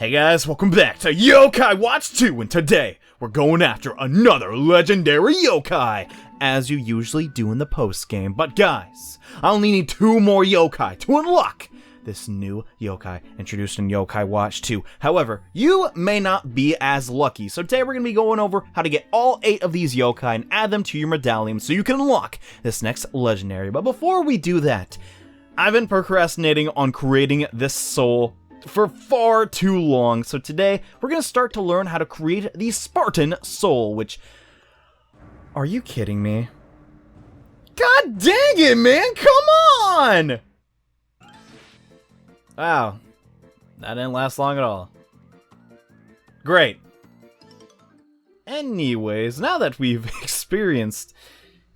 Hey guys, welcome back to Yokai Watch 2, and today we're going after another legendary yokai, as you usually do in the post-game. But guys, I only need 2 more yokai to unlock this new yokai introduced in Yokai Watch 2. However, you may not be as lucky, so today we're going to be going over how to get all 8 of these yokai and add them to your medallion so you can unlock this next legendary. But before we do that, I've been procrastinating on creating this soul for far too long, so today we're gonna start to learn how to create the Spartan soul, which, are you kidding me? God dang it, man, come on! Wow, that didn't last long at all. Great. Anyways, now that we've experienced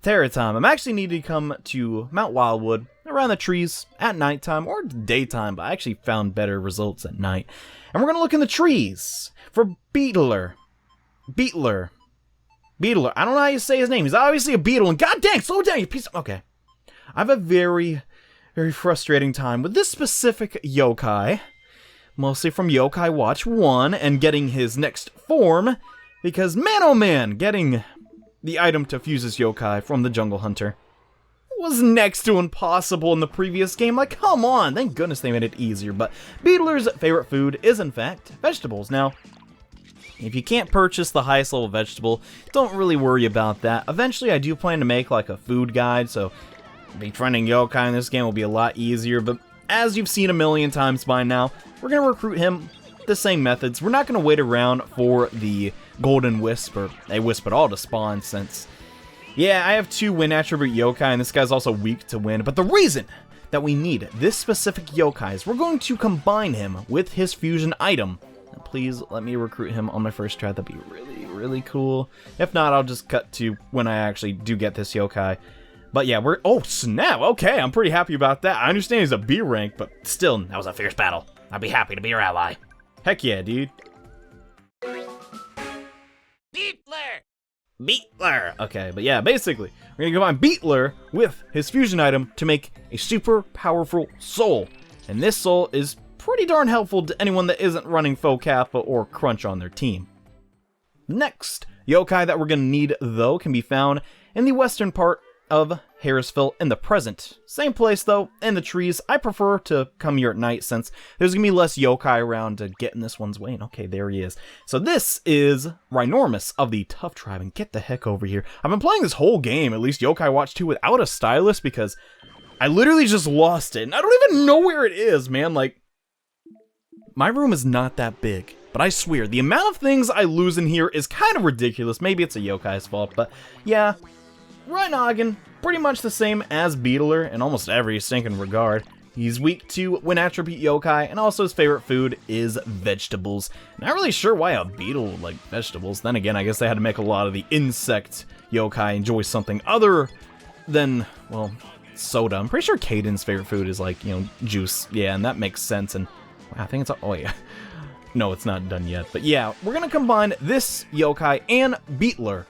Terror Time, I'm actually needing to come to Mount Wildwood, around the trees, at nighttime, or daytime, but I actually found better results at night. And we're gonna look in the trees for Beetler. Beetler. I don't know how you say his name. He's obviously a beetle, and god dang, slow down, you piece of... Okay. I have a very frustrating time with this specific yokai, mostly from Yokai Watch 1, and getting his next form, because man oh man, getting the item to fuse his yokai from the Jungle Hunter was next to impossible in the previous game. Like, come on, thank goodness they made it easier. But Beetler's favorite food is, in fact, vegetables. Now, if you can't purchase the highest level vegetable, don't really worry about that. Eventually, I do plan to make, like, a food guide, so befriending yokai in this game will be a lot easier. But as you've seen a million times by now, we're going to recruit him the same methods. We're not going to wait around for the golden wisp, or a wisp at all, to spawn, since... yeah, I have 2 wind attribute yokai, and this guy's also weak to wind, but the reason that we need this specific yokai is we're going to combine him with his fusion item. Now, please let me recruit him on my first try. That'd be really cool. If not, I'll just cut to when I actually do get this yokai. But yeah, oh snap, okay, I'm pretty happy about that. I understand he's a B rank, but still, that was a fierce battle. I'd be happy to be your ally. Heck yeah, dude. Beetler! Okay, but yeah, basically, we're gonna combine Beetler with his fusion item to make a super powerful soul. And this soul is pretty darn helpful to anyone that isn't running Faux Kappa or Crunch on their team. Next yokai that we're gonna need, though, can be found in the western part of Harrisville in the present. Same place, though, in the trees. I prefer to come here at night since there's gonna be less yokai around to get in this one's way. And okay, there he is. So this is Rhinormus of the Tough Tribe, and get the heck over here. I've been playing this whole game, at least Yokai Watch 2, without a stylus because I literally just lost it, and I don't even know where it is, man. Like, my room is not that big, but I swear, the amount of things I lose in here is kind of ridiculous. Maybe it's a yokai's fault, but yeah. Rhinogon, pretty much the same as Beetler in almost every stinking regard. He's weak to wind attribute yokai, and also his favorite food is vegetables. Not really sure why a beetle would like vegetables. Then again, I guess they had to make a lot of the insect yokai enjoy something other than, well, soda. I'm pretty sure Caden's favorite food is like, you know, juice. Yeah, and that makes sense. And I think it's, oh yeah. No, it's not done yet. But yeah, we're gonna combine this yokai and Beetler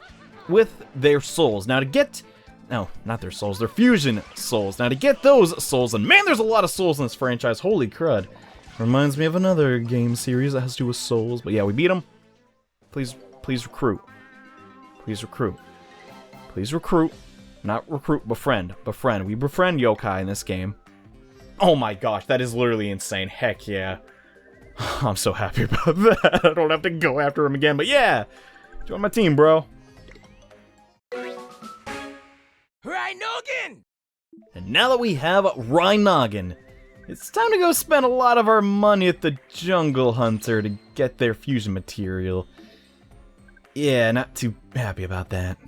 with their souls. Now to get... no, not their souls, their fusion souls. Now to get those souls, and man, there's a lot of souls in this franchise, holy crud. Reminds me of another game series that has to do with souls, but yeah, we beat them. Please recruit. Please recruit. Please recruit. Not recruit, befriend. Befriend. We befriend yokai in this game. Oh my gosh, that is literally insane. Heck yeah. I'm so happy about that. I don't have to go after him again, but yeah. Join my team, bro. Rhinogon! And now that we have Rhinogon, it's time to go spend a lot of our money at the Jungle Hunter to get their fusion material. Yeah, not too happy about that.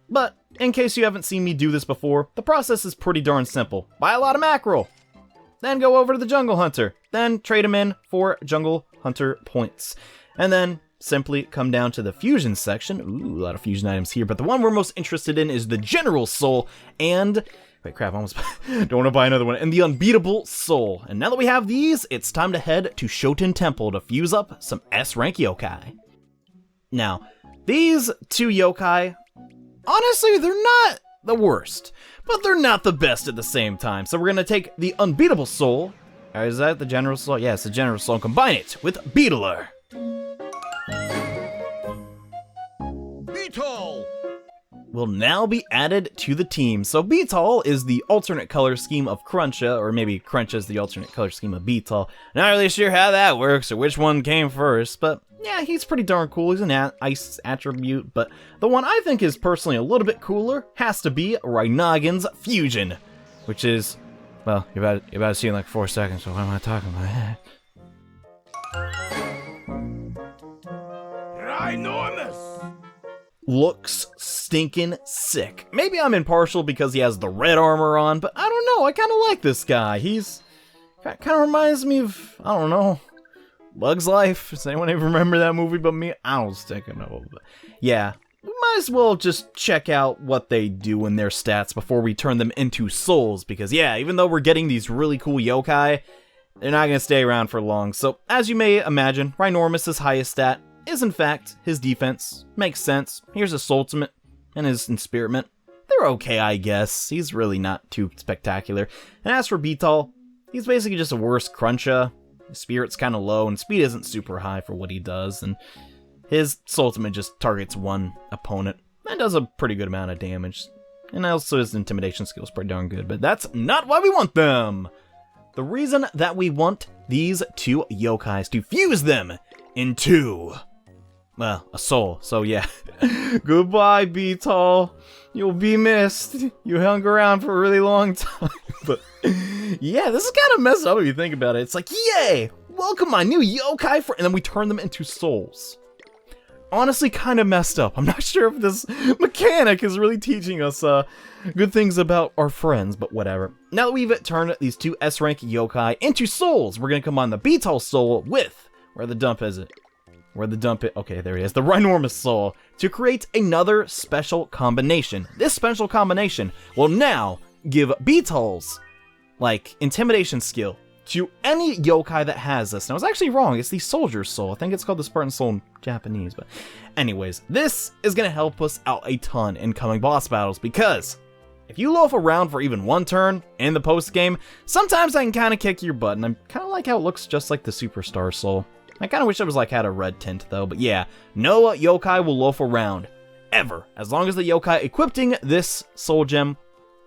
But, in case you haven't seen me do this before, the process is pretty darn simple. Buy a lot of mackerel, then go over to the Jungle Hunter, then trade them in for Jungle Hunter points, and then simply come down to the fusion section. Ooh, a lot of fusion items here, but the one we're most interested in is the General Soul and... wait, crap, I almost don't want to buy another one. And the Unbeatable Soul. And now that we have these, it's time to head to Shoten Temple to fuse up some S-rank yokai. Now, these 2 yokai, honestly, they're not the worst, but they're not the best at the same time. So we're going to take the Unbeatable Soul Is that the General Soul? Yeah, it's the General Soul. Combine it with Beetler. Beetle will now be added to the team. So Beetle is the alternate color scheme of Cruncha, or maybe Cruncha is the alternate color scheme of Beetle. Not really sure how that works or which one came first, but yeah, he's pretty darn cool. He's an ice attribute, but the one I think is personally a little bit cooler has to be Rhynogon's Fusion, which is, well, you're about to see in like 4 seconds, so what am I talking about? Ginormous looks stinking sick. Maybe I'm impartial because he has the red armor on, but I don't know, I kind of like this guy. He's kind of reminds me of, I don't know, Bug's Life. Does anyone even remember that movie but me? I was thinking of it. Yeah, we might as well just check out what they do in their stats before we turn them into souls, because yeah, even though we're getting these really cool yokai, they're not going to stay around for long. So as you may imagine, Rhynormus's highest stat is in fact his defense. Makes sense. Here's his ultimate and his inspirament. They're okay, I guess. He's really not too spectacular. And as for Beetle, he's basically just a worse Cruncha. His spirit's kind of low, and speed isn't super high for what he does, and his ultimate just targets one opponent and does a pretty good amount of damage. And also his intimidation skill is pretty darn good, but that's not why we want them! The reason that we want these two yokais to fuse them into, well, a soul. So yeah, goodbye Beetle, you'll be missed. You hung around for a really long time. But yeah, this is kind of messed up if you think about it. It's like, yay, welcome my new yokai friend, and then we turn them into souls. Honestly, kind of messed up. I'm not sure if this mechanic is really teaching us good things about our friends, but whatever. Now that we've turned these two S-rank yokai into souls, we're gonna combine the Beetle soul with, where the dump is it? Where the dump it? Okay, there he is. The Rhynormus soul, to create another special combination. This special combination will now give Beetle's, like, intimidation skill to any yokai that has this. Now, I was actually wrong. It's the Soldier's Soul. I think it's called the Spartan Soul in Japanese. But anyways, this is going to help us out a ton in coming boss battles, because if you loaf around for even one turn in the post-game, sometimes I can kind of kick your butt, and I kind of like how it looks just like the Superstar Soul. I kind of wish it was like had a red tint, though. But yeah, no yokai will loaf around, ever, as long as the yokai equipping this soul gem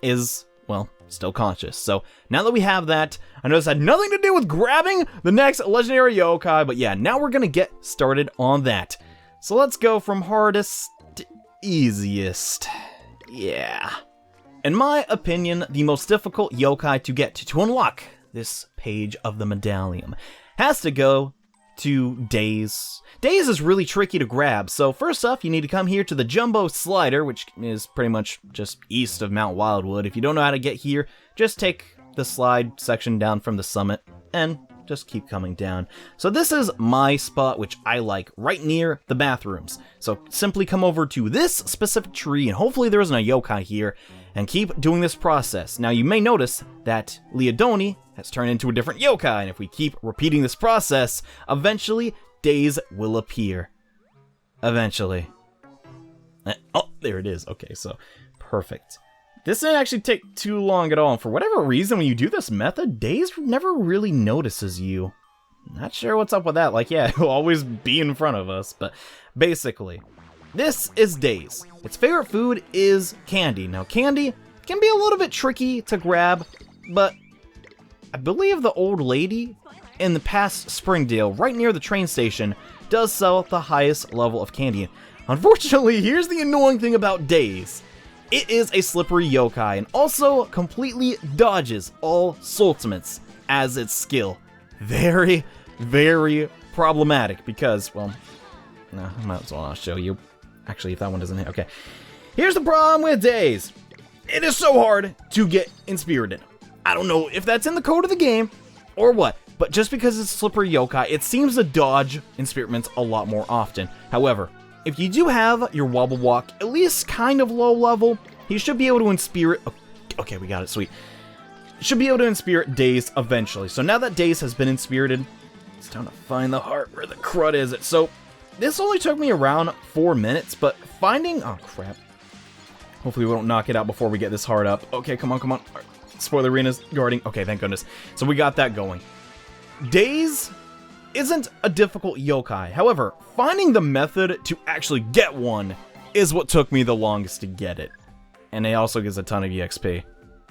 is, well, still conscious. So now that we have that, I know this had nothing to do with grabbing the next legendary yokai, but yeah, now we're gonna get started on that. So let's go from hardest to easiest. Yeah. In my opinion, the most difficult yokai to get to unlock this page of the medallion has to go to Daze. Daze is really tricky to grab, so first off, you need to come here to the Jumbo Slider, which is pretty much just east of Mount Wildwood. If you don't know how to get here, just take the slide section down from the summit, and just keep coming down. So this is my spot, which I like, right near the bathrooms. So simply come over to this specific tree, and hopefully there isn't a yokai here, and keep doing this process. Now you may notice that Leodoni has turned into a different yokai, and if we keep repeating this process, eventually Daze will appear. Eventually. Oh, there it is. Okay, so perfect. This didn't actually take too long at all, and for whatever reason, when you do this method, Daze never really notices you. Not sure what's up with that. Like, yeah, he'll always be in front of us, but basically, this is Daze. Its favorite food is candy. Now, candy can be a little bit tricky to grab, but I believe the old lady in the past Springdale, right near the train station, does sell the highest level of candy. Unfortunately, here's the annoying thing about Daze. It is a slippery yokai, and also completely dodges all Sultimates as its skill. Very, very problematic, because, well, no, I might as well not show you. Actually, if that one doesn't hit, okay. Here's the problem with Daze. It is so hard to get Inspirited. I don't know if that's in the code of the game, or what, but just because it's slippery yokai, it seems to dodge Inspiritments a lot more often. However, if you do have your Wobble Walk at least kind of low level, you should be able to Inspirit. Okay, we got it, sweet. Should be able to Inspirit Daze eventually. So now that Daze has been Inspirited, it's time to find the heart where the crud is. So this only took me around 4 minutes, but finding, oh crap. Hopefully we don't knock it out before we get this heart up. Okay, come on, come on. Spoiler arena's guarding. Okay, thank goodness. So we got that going. Daze isn't a difficult yokai. However, finding the method to actually get one is what took me the longest to get it. And it also gives a ton of EXP.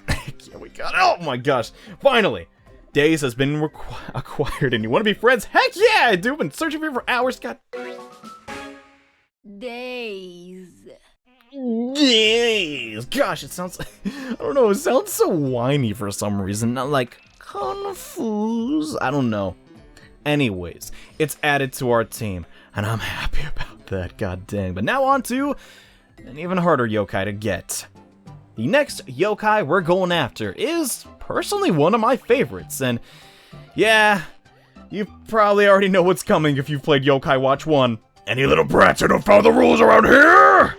Yeah, we got it. Oh my gosh. Finally, Daze has been acquired, and you want to be friends? Heck yeah, I do. Been searching for you for hours. God. Daze. Daze. Gosh, it sounds. I don't know. It sounds so whiny for some reason. Not like confused. I don't know. Anyways, it's added to our team, and I'm happy about that. God dang. But now on to an even harder yokai to get. The next yokai we're going after is personally one of my favorites, and yeah, you probably already know what's coming if you've played Yokai Watch 1. Any little brats who don't follow the rules around here?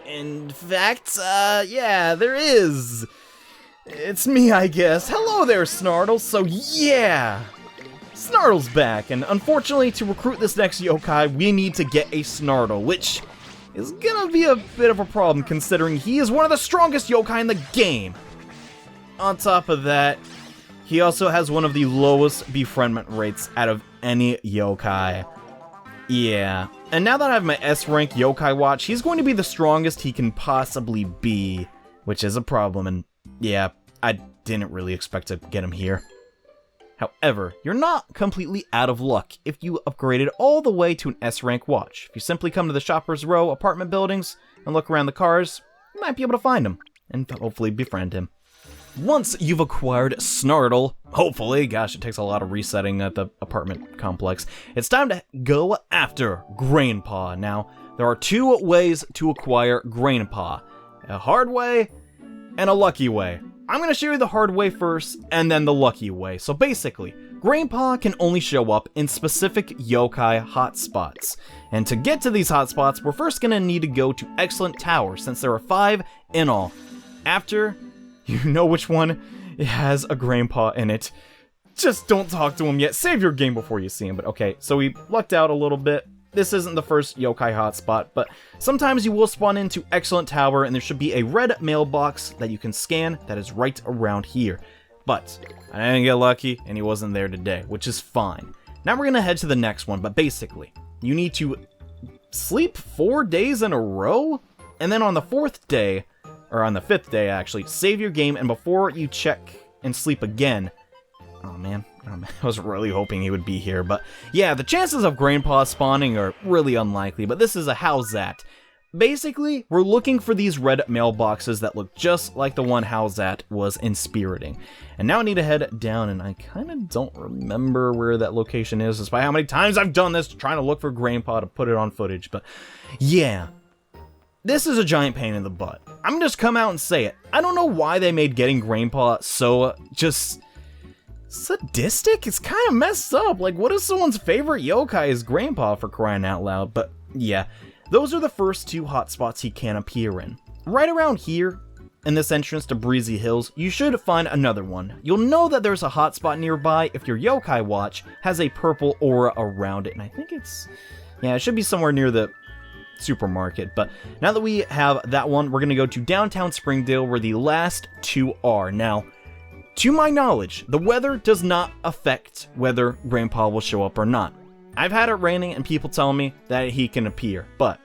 In fact, yeah, there is. It's me, I guess. Hello there, Snartle. So yeah, Snartle's back, and unfortunately, to recruit this next yokai, we need to get a Snartle, which is gonna be a bit of a problem considering he is one of the strongest yokai in the game. On top of that, he also has one of the lowest befriendment rates out of any yokai. Yeah, and now that I have my S rank yokai watch, he's going to be the strongest he can possibly be, which is a problem, and yeah, I didn't really expect to get him here. However, you're not completely out of luck if you upgraded all the way to an S rank watch. If you simply come to the Shoppers Row apartment buildings and look around the cars, you might be able to find him and hopefully befriend him. Once you've acquired Snartle, hopefully, gosh, it takes a lot of resetting at the apartment complex, it's time to go after Grainpaw. Now, there are two ways to acquire Grainpaw: a hard way and a lucky way. I'm going to show you the hard way first, and then the lucky way. So basically, Grainpaw can only show up in specific yokai hotspots. And to get to these hotspots, we're first going to need to go to Excellent Tower, since there are 5 in all. After you know which one has a Grainpaw in it, just don't talk to him yet. Save your game before you see him. But okay, so we lucked out a little bit. This isn't the first yokai hotspot, but sometimes you will spawn into Excellent Tower, and there should be a red mailbox that you can scan that is right around here. But I didn't get lucky, and he wasn't there today, which is fine. Now we're going to head to the next one, but basically, you need to sleep 4 days in a row, and then on the 4th day, or on the 5th day actually, save your game, and before you check and sleep again, oh man, I was really hoping he would be here, but yeah, the chances of Grainpaw spawning are really unlikely, but this is a how's that. Basically, we're looking for these red mailboxes that look just like the one how's that was inspiriting. And now I need to head down, and I kind of don't remember where that location is, despite how many times I've done this trying to look for Grainpaw to put it on footage, but yeah. This is a giant pain in the butt. I'm gonna just come out and say it. I don't know why they made getting Grainpaw so just sadistic. It's kind of messed up. Like, what if someone's favorite yokai is Grainpaw, for crying out loud? But yeah, those are the first 2 hotspots he can appear in. Right around here, in this entrance to Breezy Hills, you should find another one. You'll know that there's a hotspot nearby if your yokai watch has a purple aura around it, and I think it's, yeah, it should be somewhere near the supermarket. But now that we have that one, we're gonna go to downtown Springdale, where the last 2 are. Now, to my knowledge, the weather does not affect whether Grainpaw will show up or not. I've had it raining and people tell me that he can appear, but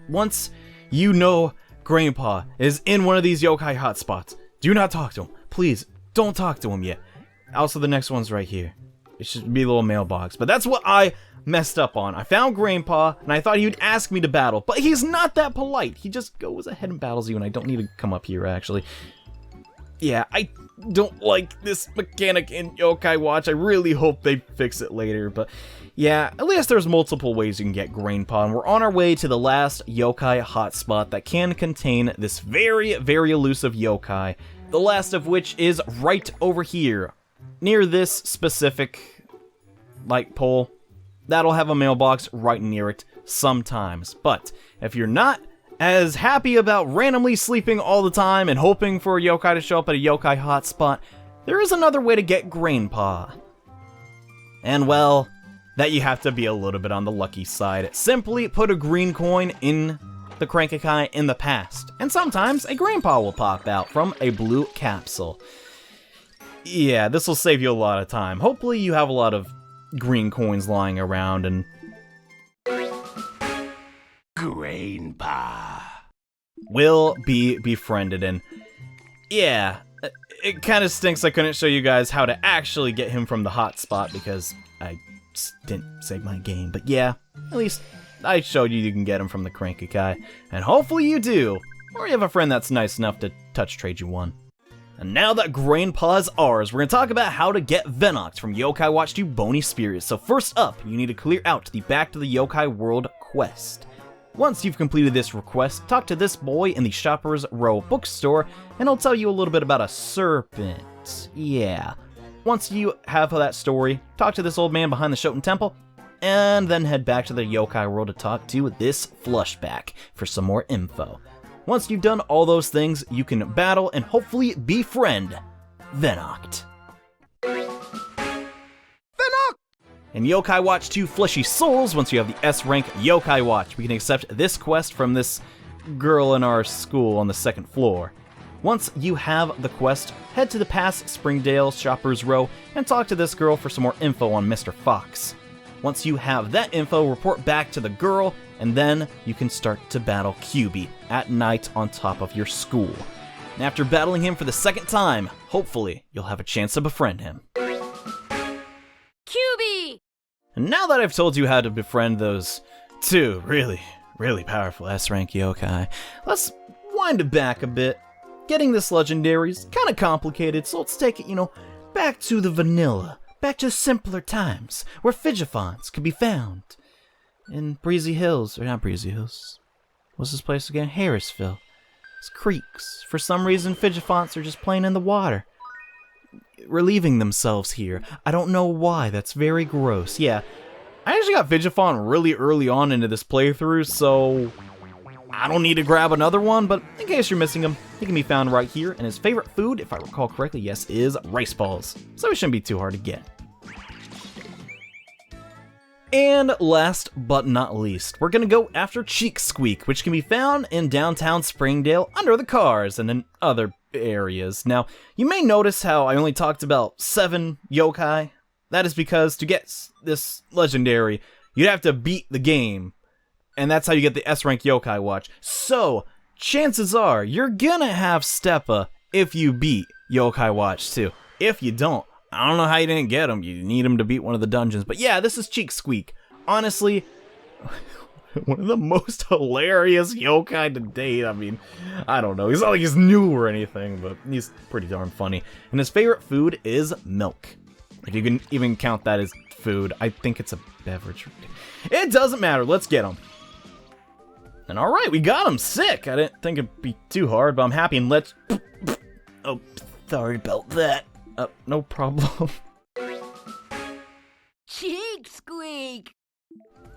once you know Grainpaw is in one of these yokai hotspots, do not talk to him. Please, don't talk to him yet. Also, the next one's right here. It should be a little mailbox, but that's what I messed up on. I found Grainpaw, and I thought he would ask me to battle, but he's not that polite. He just goes ahead and battles you, and I don't need to come up here, actually. Yeah, I don't like this mechanic in Yokai Watch. I really hope they fix it later, but yeah, at least there's multiple ways you can get Grainpaw, and we're on our way to the last yokai hotspot that can contain this very, very elusive yokai, the last of which is right over here, near this specific light pole. That'll have a mailbox right near it sometimes, but if you're not as happy about randomly sleeping all the time and hoping for a yokai to show up at a yokai hotspot, there is another way to get Grainpaw. And well, that you have to be a little bit on the lucky side. Simply put a green coin in the Crankakai in the past, and sometimes a Grainpaw will pop out from a blue capsule. Yeah, this will save you a lot of time. Hopefully you have a lot of green coins lying around and... Grandpa will be befriended, and yeah, it kind of stinks I couldn't show you guys how to actually get him from the hot spot because I didn't save my game, but yeah, at least I showed you can get him from the Cranky Kai, and hopefully you do, or you have a friend that's nice enough to touch trade you one. And now that Grandpa is ours, we're going to talk about how to get Venoct from Yokai Watch 2 Bony Spirits. So first up, you need to clear out the Back to the Yokai World quest. Once you've completed this request, talk to this boy in the Shoppers Row bookstore, and he'll tell you a little bit about a serpent. Yeah. Once you have that story, talk to this old man behind the Shoten Temple, and then head back to the Yokai World to talk to this Flushback for some more info. Once you've done all those things, you can battle and hopefully befriend Venoct. In Yokai Watch 2 Fleshy Souls, once you have the S-rank Yokai Watch, we can accept this quest from this girl in our school on the second floor. Once you have the quest, head to the past Springdale Shoppers Row and talk to this girl for some more info on Mr. Fox. Once you have that info, report back to the girl, and then you can start to battle QB at night on top of your school. And after battling him for the second time, hopefully you'll have a chance to befriend him. QB! And now that I've told you how to befriend those two really powerful S-rank yokai, let's wind it back a bit. Getting this legendary is kind of complicated, so let's take it, back to the vanilla, back to simpler times, where Fidgefonts could be found. In Breezy Hills, or not Breezy Hills, what's this place again? Harrisville. It's creeks. For some reason, Fidgefonts are just playing in the water, relieving themselves here. I don't know why, that's very gross. Yeah, I actually got Fidgefont really early on into this playthrough, so I don't need to grab another one, but in case you're missing him, he can be found right here, and his favorite food, if I recall correctly, yes, is rice balls. So it shouldn't be too hard to get. And last but not least, we're gonna go after Cheek Squeak, which can be found in downtown Springdale under the cars and in other areas. Now, you may notice how I only talked about 7 yokai. That is because to get this legendary, you'd have to beat the game, and that's how you get the S-rank yokai watch. So, chances are, you're gonna have Steppa if you beat Yokai Watch 2. If you don't, I don't know how you didn't get him. You need him to beat one of the dungeons. But yeah, this is Cheek Squeak. Honestly, one of the most hilarious yokai to date. I mean, I don't know. He's not like he's new or anything, but he's pretty darn funny. And his favorite food is milk. If you can even count that as food, I think it's a beverage. It doesn't matter. Let's get him. And alright, we got him. Sick. I didn't think it'd be too hard, but I'm happy, and let's... Oh, sorry about that. No problem. Cheek Squeak!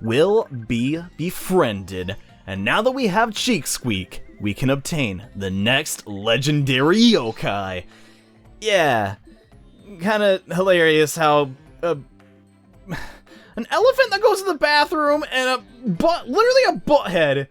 Will be befriended. And now that we have Cheek Squeak, we can obtain the next legendary yokai. Yeah, kinda hilarious how an elephant that goes to the bathroom and literally a butthead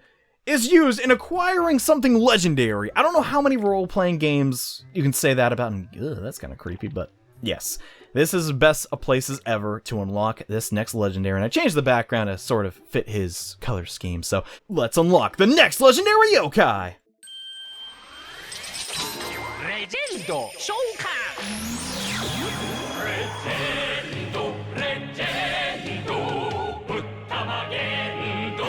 is used in acquiring something legendary. I don't know how many role-playing games you can say that about, and that's kind of creepy, but yes. This is the best of places ever to unlock this next legendary, and I changed the background to sort of fit his color scheme, so let's unlock the next legendary yokai! Legendo Shoukan! Legendo Puttamagendo!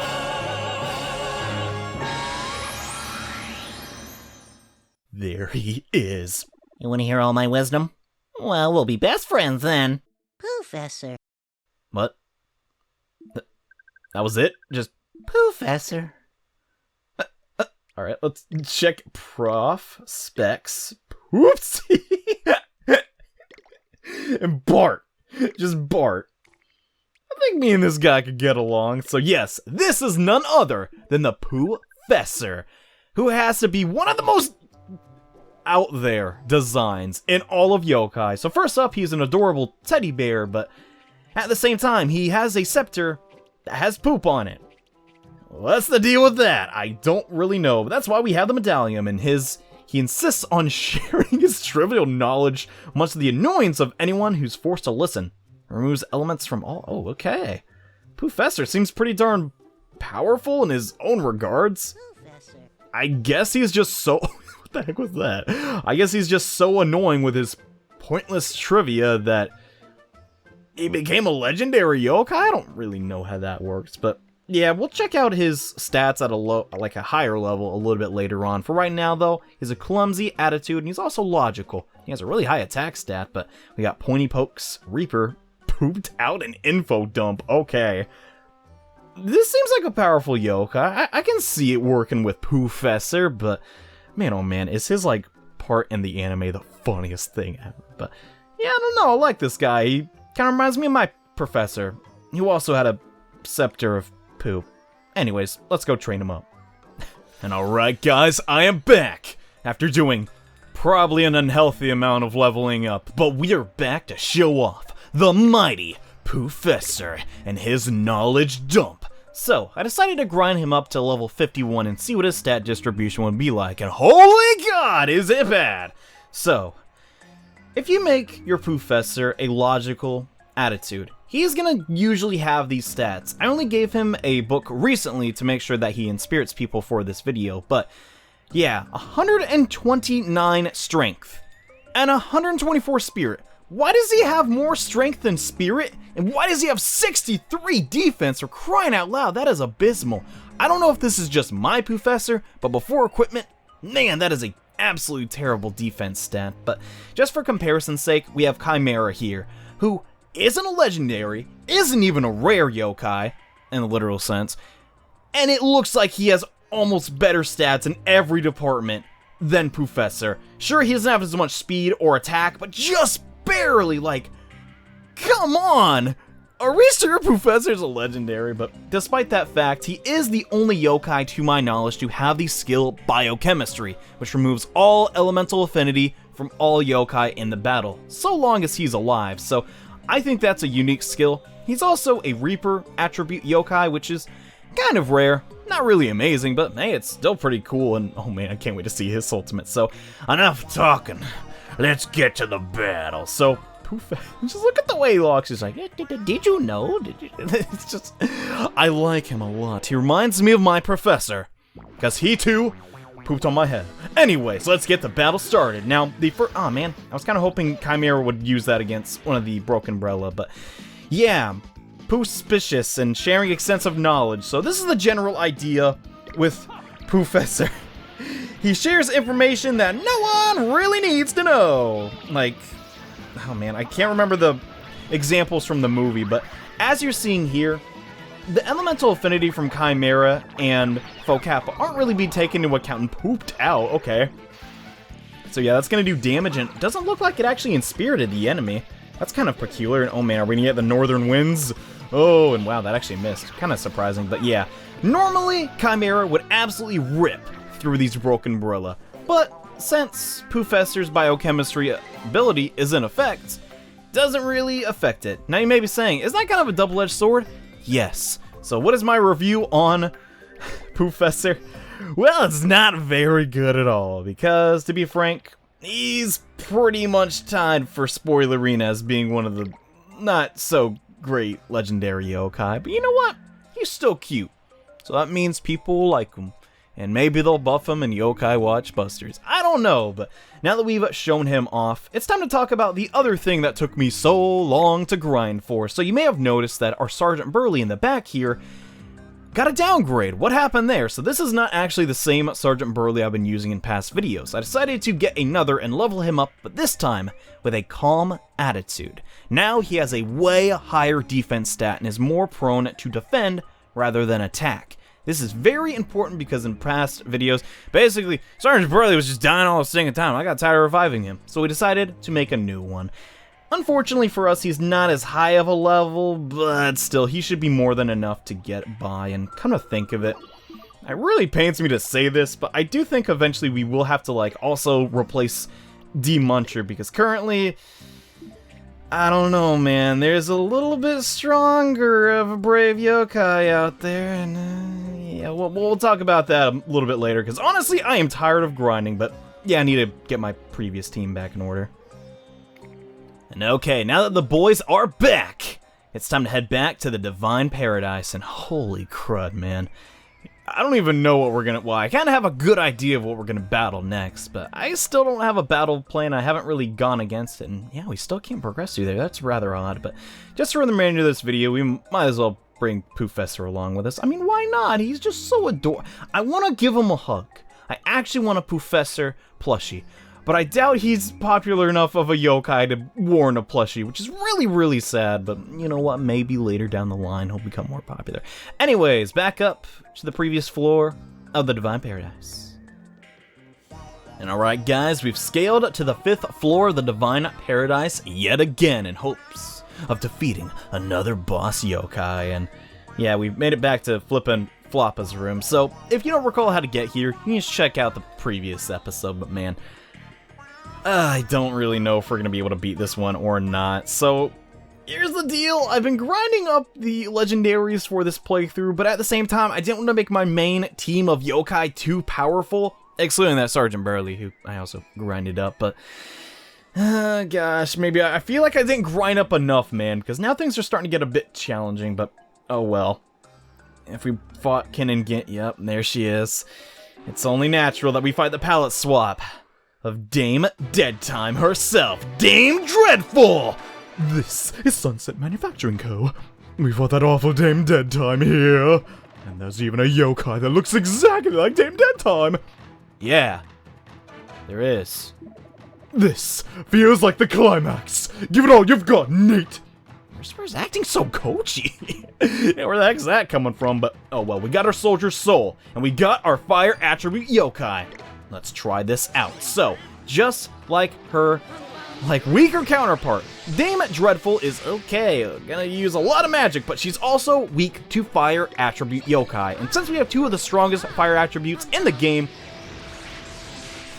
There he is. You want to hear all my wisdom? Well, we'll be best friends then. Poofessor. What? That was it? Just Poofessor. alright, let's check Prof, Specs, Poopsie, and Bart. Just Bart. I think me and this guy could get along. So yes, this is none other than the Poofessor, who has to be one of the most out there designs in all of yokai. So first up, he's an adorable teddy bear, but at the same time, he has a scepter that has poop on it. What's the deal with that? I don't really know, but that's why we have the medallion, and his He insists on sharing his trivial knowledge, much to the annoyance of anyone who's forced to listen. Removes elements from all... Oh, okay. Poofessor seems pretty darn powerful in his own regards. I guess he's just so... What the heck was that? I guess he's just so annoying with his pointless trivia that he became a legendary yokai? I don't really know how that works, but yeah, we'll check out his stats at a higher level a little bit later on. For right now, though, he's a clumsy attitude, and he's also logical. He has a really high attack stat, but we got Pointy Pokes, Reaper, pooped out an info dump. Okay. This seems like a powerful yokai. I can see it working with Poofessor, but man, oh man, is his, like, part in the anime the funniest thing ever. But yeah, I don't know, I like this guy. He kind of reminds me of my professor, who also had a scepter of poop. Anyways, let's go train him up. And alright guys, I am back! After doing probably an unhealthy amount of leveling up, but we are back to show off the mighty Poofessor and his knowledge dump. So, I decided to grind him up to level 51 and see what his stat distribution would be like, and holy god, is it bad! So, if you make your Poofessor a logical attitude, he's gonna usually have these stats. I only gave him a book recently to make sure that he inspirits people for this video, but yeah, 129 strength and 124 spirit. Why does he have more strength than spirit? And why does he have 63 defense? For crying out loud, that is abysmal. I don't know if this is just my Poofessor, but before equipment, man, that is a absolutely terrible defense stat. But just for comparison's sake, we have Chimera here, who isn't a legendary, isn't even a rare yokai, in the literal sense, and it looks like he has almost better stats in every department than Poofessor. Sure, he doesn't have as much speed or attack, but just barely, like, come on! Are we sure Poofessor's a legendary? But despite that fact, he is the only yokai to my knowledge to have the skill Biochemistry, which removes all elemental affinity from all yokai in the battle, so long as he's alive, so I think that's a unique skill. He's also a Reaper attribute yokai, which is kind of rare. Not really amazing, but hey, it's still pretty cool, and oh man, I can't wait to see his ultimate. So, enough talking. Let's get to the battle. So, just look at the way he walks. He's like, did you know? It's just, I like him a lot. He reminds me of my professor, because he too pooped on my head. Anyways, let's get the battle started. Now, the first, oh man, I was kind of hoping Chimera would use that against one of the Broken Umbrella, but yeah, Poospicious and sharing extensive knowledge. So this is the general idea with Poofessor. He shares information that no one really needs to know. Like, oh man, I can't remember the examples from the movie, but as you're seeing here, the elemental affinity from Chimera and Focappa aren't really being taken into account and pooped out. Okay. So yeah, that's gonna do damage, and it doesn't look like it actually inspirited the enemy. That's kind of peculiar, and oh man, are we gonna get the northern winds? Oh, and wow, that actually missed. Kind of surprising, but yeah. Normally, Chimera would absolutely rip through these Broken Umbrella, but since Poofessor's biochemistry ability is in effect, doesn't really affect it. Now you may be saying, is that kind of a double-edged sword? Yes. So what is my review on Poofessor? Well, it's not very good at all, because to be frank, he's pretty much tied for Spoilerina as being one of the not so great legendary yokai, but you know what? He's still cute. So that means people will like him. And maybe they'll buff him in Yokai Watch Busters. I don't know, but now that we've shown him off, it's time to talk about the other thing that took me so long to grind for. So you may have noticed that our Sergeant Burley in the back here got a downgrade. What happened there? So this is not actually the same Sergeant Burley I've been using in past videos. I decided to get another and level him up, but this time with a calm attitude. Now he has a way higher defense stat and is more prone to defend rather than attack. This is very important because in past videos, basically, Sergeant Burley was just dying all the single time. I got tired of reviving him, so we decided to make a new one. Unfortunately for us, he's not as high of a level, but still, he should be more than enough to get by. And come to think of it, it really pains me to say this, but I do think eventually we will have to, like, also replace D-Muncher, because currently, I don't know, man, there's a little bit stronger of a brave yokai out there, and yeah, we'll talk about that a little bit later, because honestly, I am tired of grinding, but yeah, I need to get my previous team back in order. And okay, now that the boys are back, it's time to head back to the Divine Paradise, and holy crud, man. I don't even know what we're gonna... Well, I kind of have a good idea of what we're gonna battle next, but I still don't have a battle plan. I haven't really gone against it, and yeah, we still can't progress through there. That's rather odd, but just for the remainder of this video, we might as well bring Poofessor along with us. I mean, why not? He's just so adorable. I want to give him a hug. I actually want a Poofessor plushie, but I doubt he's popular enough of a yokai to warrant a plushie, which is really, really sad, but you know what? Maybe later down the line he'll become more popular. Anyways, back up to the previous floor of the Divine Paradise. And alright guys, we've scaled to the 5th floor of the Divine Paradise yet again in hopes of defeating another boss yokai, and yeah, we've made it back to flippin' Floppa's room, so if you don't recall how to get here, you can just check out the previous episode, but man, I don't really know if we're going to be able to beat this one or not. So, here's the deal. I've been grinding up the legendaries for this playthrough, but at the same time, I didn't want to make my main team of yokai too powerful. Excluding that Sergeant Burley, who I also grinded up, but... gosh, maybe I feel like I didn't grind up enough, man, because now things are starting to get a bit challenging, but oh well. If we fought Kin and Gint, yep, there she is. It's only natural that we fight the palette swap of Dame Deadtime herself, Dame Dredful! This is Sunset Manufacturing Co. We fought that awful Dame Deadtime here. And there's even a yokai that looks exactly like Dame Deadtime. Yeah, there is. This feels like the climax. Give it all you've got, Nate. Where's acting so coachy? Yeah, where the heck's that coming from? But, oh well, we got our Soldier's Soul, and we got our Fire Attribute yokai. Let's try this out. So, just like her, weaker counterpart, Dame Dredful is okay, gonna use a lot of magic, but she's also weak to Fire Attribute yokai. And since we have 2 of the strongest Fire Attributes in the game,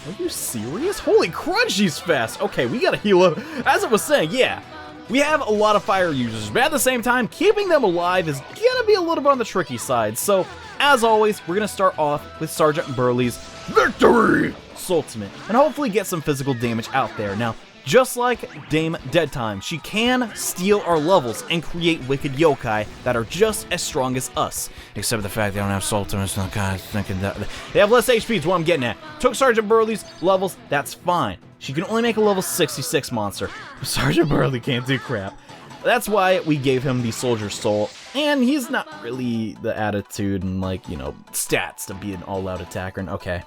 are you serious? Holy crud, she's fast. Okay, we gotta heal up. As I was saying, yeah, we have a lot of fire users, but at the same time, keeping them alive is gonna be a little bit on the tricky side. So, as always, we're gonna start off with Sergeant Burley's Victory! Ultimate, and hopefully get some physical damage out there. Now, just like Dame Deadtime, she can steal our levels and create wicked yokai that are just as strong as us. Except for the fact they don't have soul to so I'm kind of thinking that they have less HP is what I'm getting at. Took Sergeant Burley's levels, that's fine. She can only make a level 66 monster. Sergeant Burley can't do crap. That's why we gave him the Soldier's Soul, and he's not really the attitude and, like, you know, stats to be an all-out attacker. And okay.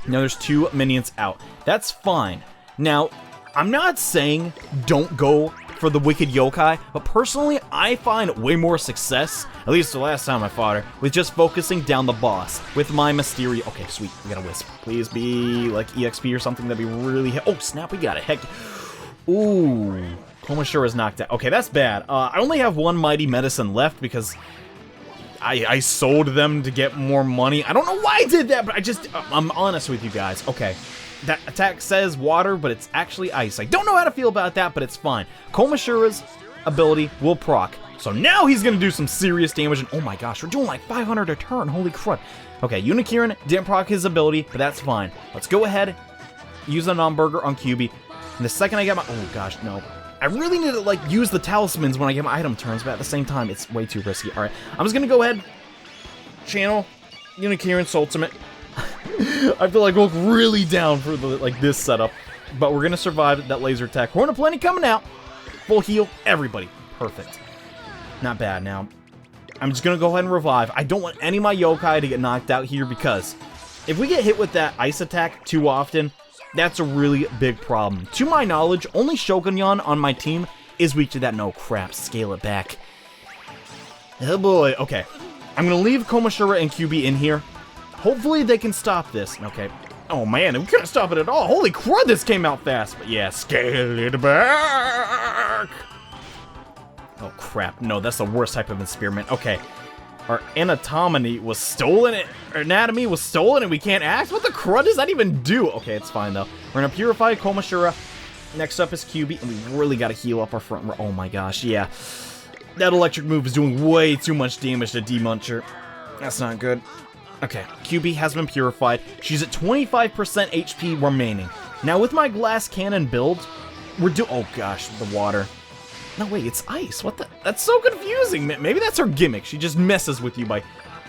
Now there's 2 minions out. That's fine. Now, I'm not saying don't go for the wicked yokai, but personally, I find way more success, at least the last time I fought her, with just focusing down the boss with my Mysterio. Okay, sweet, we got a Wisp. Please be like EXP or something that'd be really... Oh, snap, we got it. Heck. Ooh. Komashura's knocked out. Okay, that's bad. I only have 1 Mighty Medicine left because I sold them to get more money. I don't know why I did that, but I'm honest with you guys. Okay. That attack says water, but it's actually ice. I don't know how to feel about that, but it's fine. Komashura's ability will proc. So now he's going to do some serious damage, and oh my gosh, we're doing like 500 a turn. Holy crud. Okay, Unikirin didn't proc his ability, but that's fine. Let's go ahead, use a non-burger on QB. And the second I get my... Oh gosh, no. I really need to, like, use the talismans when I get my item turns, but at the same time, it's way too risky. Alright, I'm just going to go ahead, channel Unikirin's ultimate. I feel like we'll look really down for the, like, this setup, but we're gonna survive that laser attack. Horn of Plenty coming out. Full heal, everybody. Perfect. Not bad. Now, I'm just gonna go ahead and revive. I don't want any of my yokai to get knocked out here because if we get hit with that ice attack too often, that's a really big problem. To my knowledge, only Shogunyan on my team is weak to that. No crap, scale it back. Oh boy, okay. I'm gonna leave Komashura and QB in here. Hopefully they can stop this. Okay. Oh man, we couldn't stop it at all. Holy crud, this came out fast. But yeah, scale it back. Oh crap. No, that's the worst type of experiment. Okay. Our anatomy was stolen. Our anatomy was stolen and we can't act? What the crud does that even do? Okay, it's fine though. We're gonna purify Komashura. Next up is QB, and we really gotta heal up our front row. Oh my gosh, yeah. That electric move is doing way too much damage to D-Muncher. That's not good. Okay, QB has been purified. She's at 25% HP remaining. Now with my glass cannon build, oh gosh, the water. No, wait, it's ice. What the? That's so confusing. Maybe that's her gimmick. She just messes with you by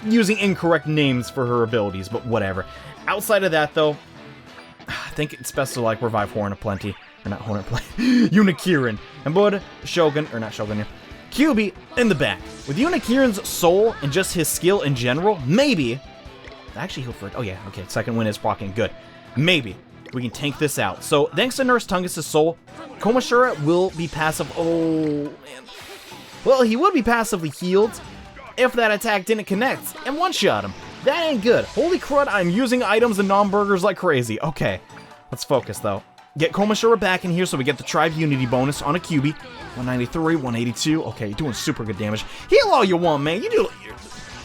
using incorrect names for her abilities, but whatever. Outside of that, though, I think it's best to, like, revive Horn of Plenty. Or not Horn of Plenty. Unikirin. And Bud, Shogun, or not Shogun here. QB in the back. With Unikirin's soul and just his skill in general, maybe... Actually, he'll for... Oh, yeah, okay. Second win is blocking. Good. Maybe we can tank this out. So, thanks to Nurse Tungus' soul, Komashura will be passive... Oh, man. Well, he would be passively healed if that attack didn't connect and one-shot him. That ain't good. Holy crud, I'm using items and non-burgers like crazy. Okay, let's focus, though. Get Komashura back in here so we get the Tribe Unity bonus on a QB. 193, 182. Okay, you're doing super good damage. Heal all you want, man. You do...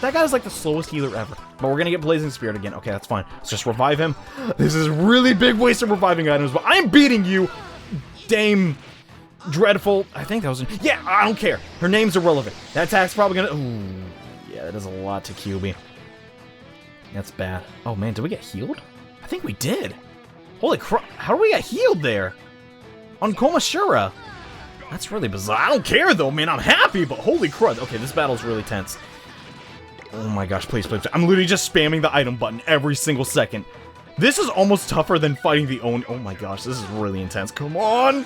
That guy's like the slowest healer ever. But we're gonna get Blazing Spirit again. Okay, that's fine. Let's just revive him. This is really big waste of reviving items, but I'm beating you, Dame Dredful. I think that was... Yeah, I don't care. Her name's irrelevant. That attack's probably gonna... Ooh, yeah, that is a lot to QB. That's bad. Oh, man, did we get healed? I think we did. Holy crap. How do we get healed there? On Komashura. That's really bizarre. I don't care, though, man. I'm happy, but holy crud. Okay, this battle's really tense. Oh my gosh, please, please. I'm literally just spamming the item button every single second. This is almost tougher than fighting the Oni. Oh my gosh, this is really intense. Come on.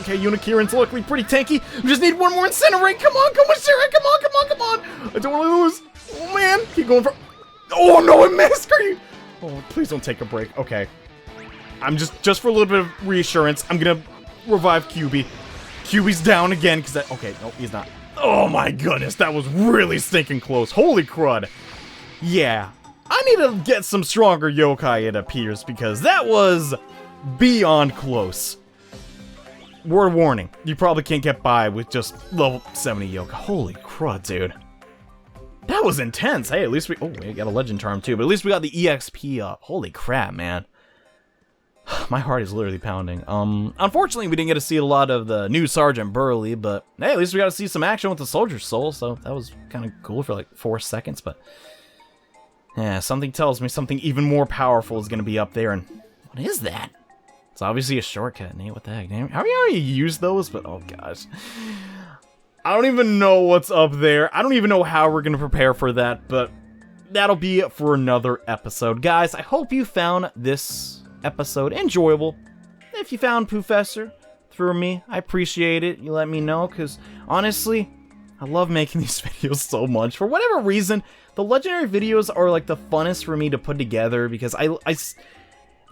Okay, Unikirin's luckily pretty tanky. We just need one more Incinerate. Come on, Komashura. Come on, come on, come on. I don't want to lose. Oh, man. Keep going for... Oh, no, I missed. Are you... Oh, please don't take a break. Okay. I'm just for a little bit of reassurance, I'm gonna revive QB. QB's down again, because that... Okay, no, he's not. Oh my goodness, that was really stinking close. Holy crud. Yeah. I need to get some stronger yokai, it appears, because that was beyond close. Word of warning, you probably can't get by with just level 70 yokai. Holy crud, dude. That was intense. Hey, at least we... Oh, we got a legend charm too, but at least we got the EXP up. Holy crap, man. My heart is literally pounding. Unfortunately, we didn't get to see a lot of the new Sergeant Burley, but hey, at least we got to see some action with the Soldier's Soul, so that was kind of cool for like 4 seconds, but yeah, something tells me something even more powerful is going to be up there, and what is that? It's obviously a shortcut, Nate. What the heck? How many already used those? But oh gosh. I don't even know what's up there. I don't even know how we're going to prepare for that, but that'll be it for another episode. Guys, I hope you found this episode enjoyable. If you found Poofessor through me, I appreciate it. You let me know, because honestly, I love making these videos so much. For whatever reason, the legendary videos are like the funnest for me to put together, because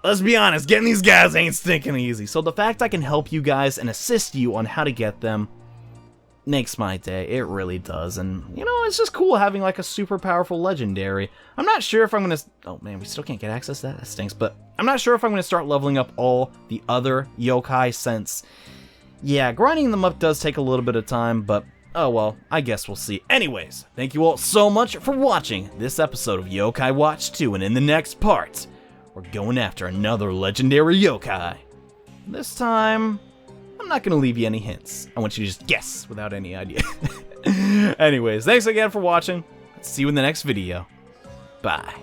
let's be honest, getting these guys ain't stinking easy. So the fact I can help you guys and assist you on how to get them makes my day. It really does. And, you know, it's just cool having like a super powerful legendary. I'm not sure if I'm gonna... Oh man, we still can't get access to that? That stinks. But I'm not sure if I'm gonna start leveling up all the other yokai, since... Yeah, grinding them up does take a little bit of time, but... Oh well, I guess we'll see. Anyways, thank you all so much for watching this episode of Yokai Watch 2, and in the next part, we're going after another legendary yokai. This time... I'm not going to leave you any hints. I want you to just guess without any idea. Anyways, thanks again for watching. See you in the next video. Bye.